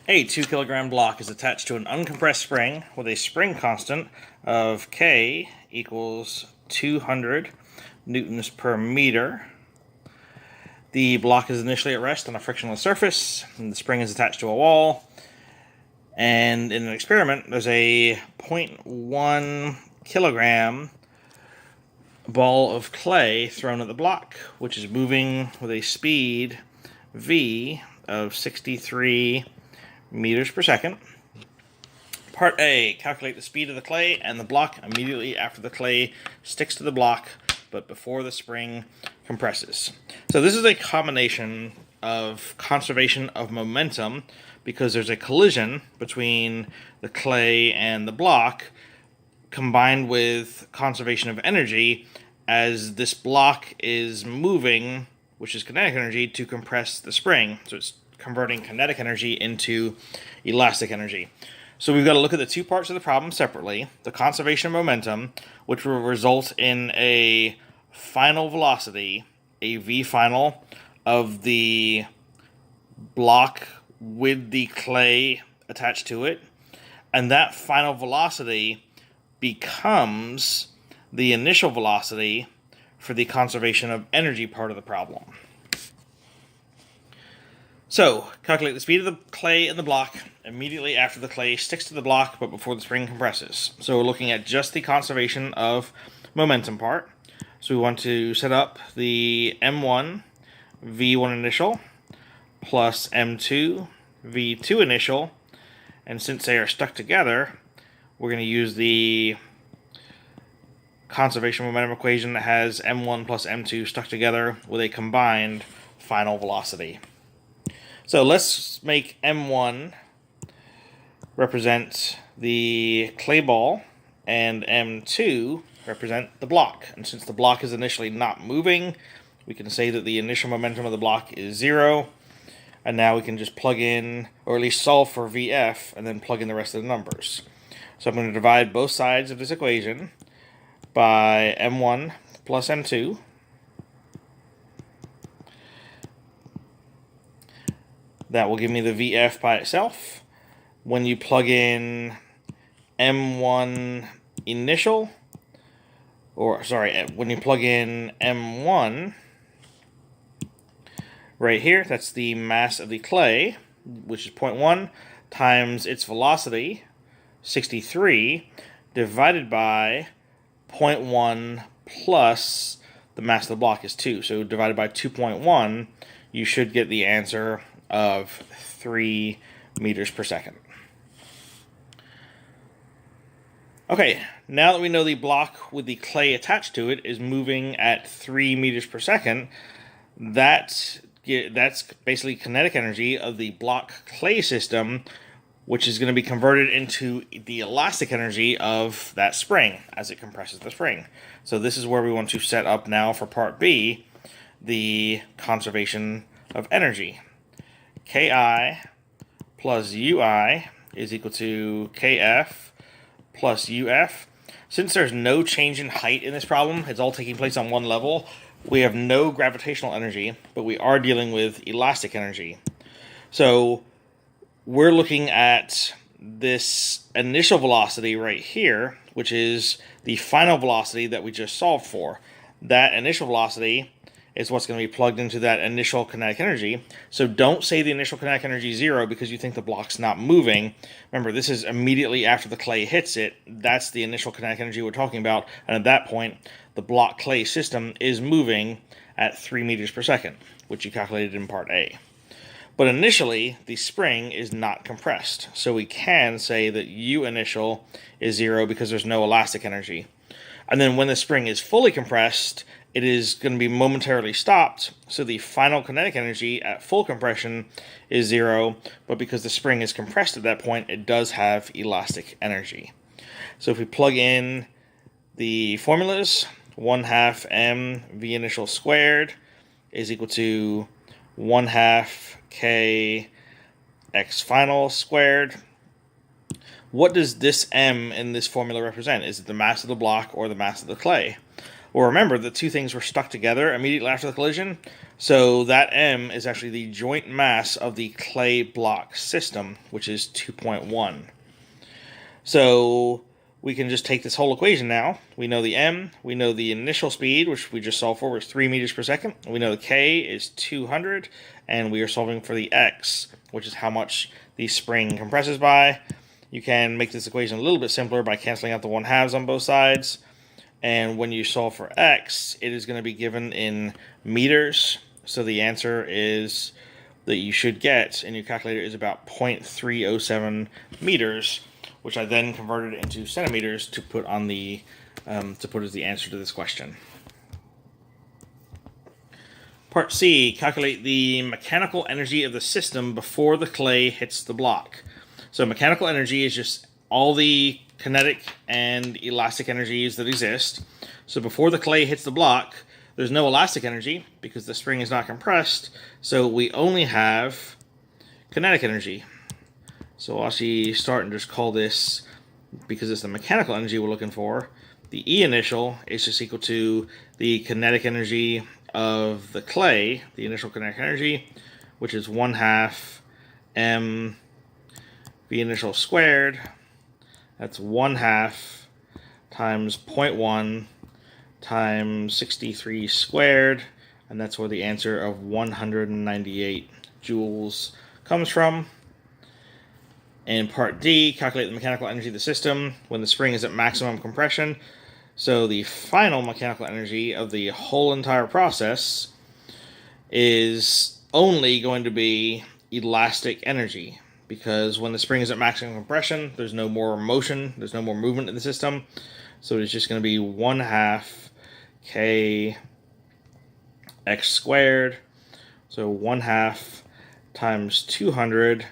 A 2 kilogram block is attached to an uncompressed spring with a spring constant of K equals 200 newtons per meter. The block is initially at rest on a frictionless surface, and the spring is attached to a wall. And in an experiment, there's a 0.1 kilogram ball of clay thrown at the block, which is moving with a speed v of 63 meters per second. Part A, calculate the speed of the clay and the block immediately after the clay sticks to the block, but before the spring compresses. So this is a combination of conservation of momentum, because there's a collision between the clay and the block, combined with conservation of energy, as this block is moving, which is kinetic energy, to compress the spring. So it's converting kinetic energy into elastic energy. So we've got to look at the two parts of the problem separately. The conservation of momentum, which will result in a final velocity, a v final, of the block with the clay attached to it. And that final velocity becomes the initial velocity for the conservation of energy part of the problem. So, calculate the speed of the clay in the block immediately after the clay sticks to the block, but before the spring compresses. So we're looking at just the conservation of momentum part. So we want to set up the M1 V1 initial plus M2 V2 initial, and since they are stuck together, we're going to use the conservation momentum equation that has M1 plus M2 stuck together with a combined final velocity. So let's make M1 represent the clay ball and M2 represent the block. And since the block is initially not moving, we can say that the initial momentum of the block is 0. And now we can just plug in, or at least solve for VF, and then plug in the rest of the numbers. So I'm going to divide both sides of this equation by M1 plus M2. That will give me the VF by itself. When you plug in M1 initial, when you plug in M1 right here, that's the mass of the clay, which is 0.1, times its velocity, 63, divided by 0.1 plus the mass of the block is 2. So divided by 2.1, you should get the answer of 3 meters per second. Okay, now that we know the block with the clay attached to it is moving at 3 meters per second, that's basically kinetic energy of the block clay system, which is going to be converted into the elastic energy of that spring as it compresses the spring. So this is where we want to set up now for part B, the conservation of energy. Ki plus Ui is equal to Kf plus Uf. Since there's no change in height in this problem, it's all taking place on one level, we have no gravitational energy, but we are dealing with elastic energy. So we're looking at this initial velocity right here, which is the final velocity that we just solved for. That initial velocity is what's going to be plugged into that initial kinetic energy. So don't say the initial kinetic energy is 0 because you think the block's not moving. Remember, this is immediately after the clay hits it. That's the initial kinetic energy we're talking about. And at that point, the block clay system is moving at 3 meters per second, which you calculated in part A. But initially, the spring is not compressed. So we can say that U initial is 0 because there's no elastic energy. And then when the spring is fully compressed, it is going to be momentarily stopped, so the final kinetic energy at full compression is 0, but because the spring is compressed at that point, it does have elastic energy. So if we plug in the formulas, 1/2 m v initial squared is equal to 1/2 k x final squared. What does this m in this formula represent? Is it the mass of the block or the mass of the clay? Well, remember, the two things were stuck together immediately after the collision, so that M is actually the joint mass of the clay block system, which is 2.1. So we can just take this whole equation now. We know the M, we know the initial speed, which we just solved for, was 3 meters per second. We know the K is 200, and we are solving for the X, which is how much the spring compresses by. You can make this equation a little bit simpler by canceling out the 1/2 on both sides. And when you solve for X, it is going to be given in meters. So the answer is that you should get in your calculator is about 0.307 meters, which I then converted into centimeters to put on the to put as the answer to this question. Part C, calculate the mechanical energy of the system before the clay hits the block. So mechanical energy is just all the kinetic and elastic energies that exist. So before the clay hits the block, there's no elastic energy because the spring is not compressed, so we only have kinetic energy. So I'll actually start and just call this, because it's the mechanical energy we're looking for, the E initial is just equal to the kinetic energy of the clay, the initial kinetic energy, which is 1/2 m v initial squared. That's 1/2 times 0.1 times 63 squared, and that's where the answer of 198 joules comes from. In part D, calculate the mechanical energy of the system when the spring is at maximum compression. So the final mechanical energy of the whole entire process is only going to be elastic energy, because when the spring is at maximum compression, there's no more motion, there's no more movement in the system. So it's just going to be 1/2 k x squared. So 1/2 times 200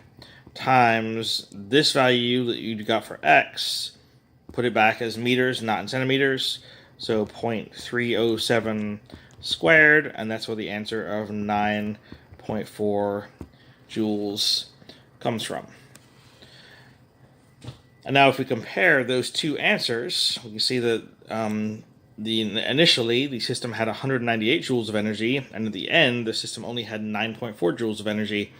times this value that you got for x, put it back as meters, not in centimeters. So 0.307 squared, and that's where the answer of 9.4 joules comes from. And now if we compare those two answers, we can see that initially the system had 198 joules of energy, and at the end the system only had 9.4 joules of energy.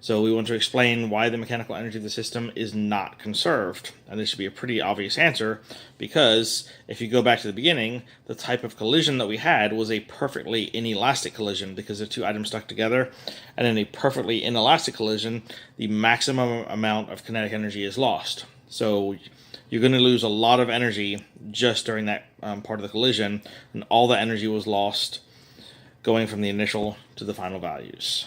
So we want to explain why the mechanical energy of the system is not conserved. And this should be a pretty obvious answer, because if you go back to the beginning, the type of collision that we had was a perfectly inelastic collision because the two items stuck together. And in a perfectly inelastic collision, the maximum amount of kinetic energy is lost. So you're going to lose a lot of energy just during that part of the collision, and all the energy was lost going from the initial to the final values.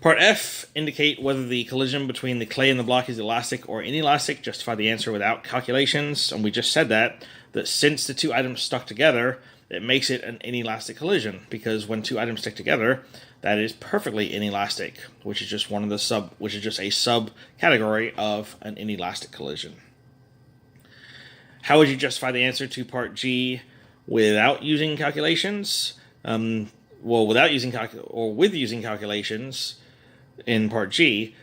Part F, indicate whether the collision between the clay and the block is elastic or inelastic. Justify the answer without calculations. And we just said that since the two items stuck together, it makes it an inelastic collision, because when two items stick together, that is perfectly inelastic, which is just a subcategory of an inelastic collision. How would you justify the answer to part G without using calculations? With using calculations. In part G,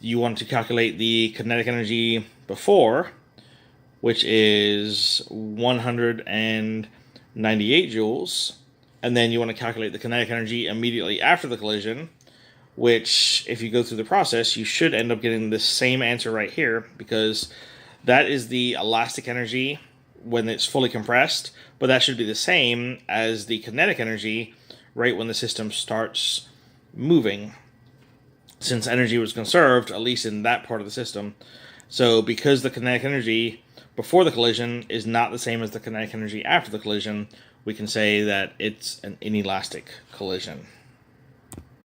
you want to calculate the kinetic energy before, which is 198 joules, and then you want to calculate the kinetic energy immediately after the collision, which, if you go through the process, you should end up getting the same answer right here, because that is the elastic energy when it's fully compressed, but that should be the same as the kinetic energy right when the system starts moving, since energy was conserved, at least in that part of the system. So because the kinetic energy before the collision is not the same as the kinetic energy after the collision, we can say that it's an inelastic collision.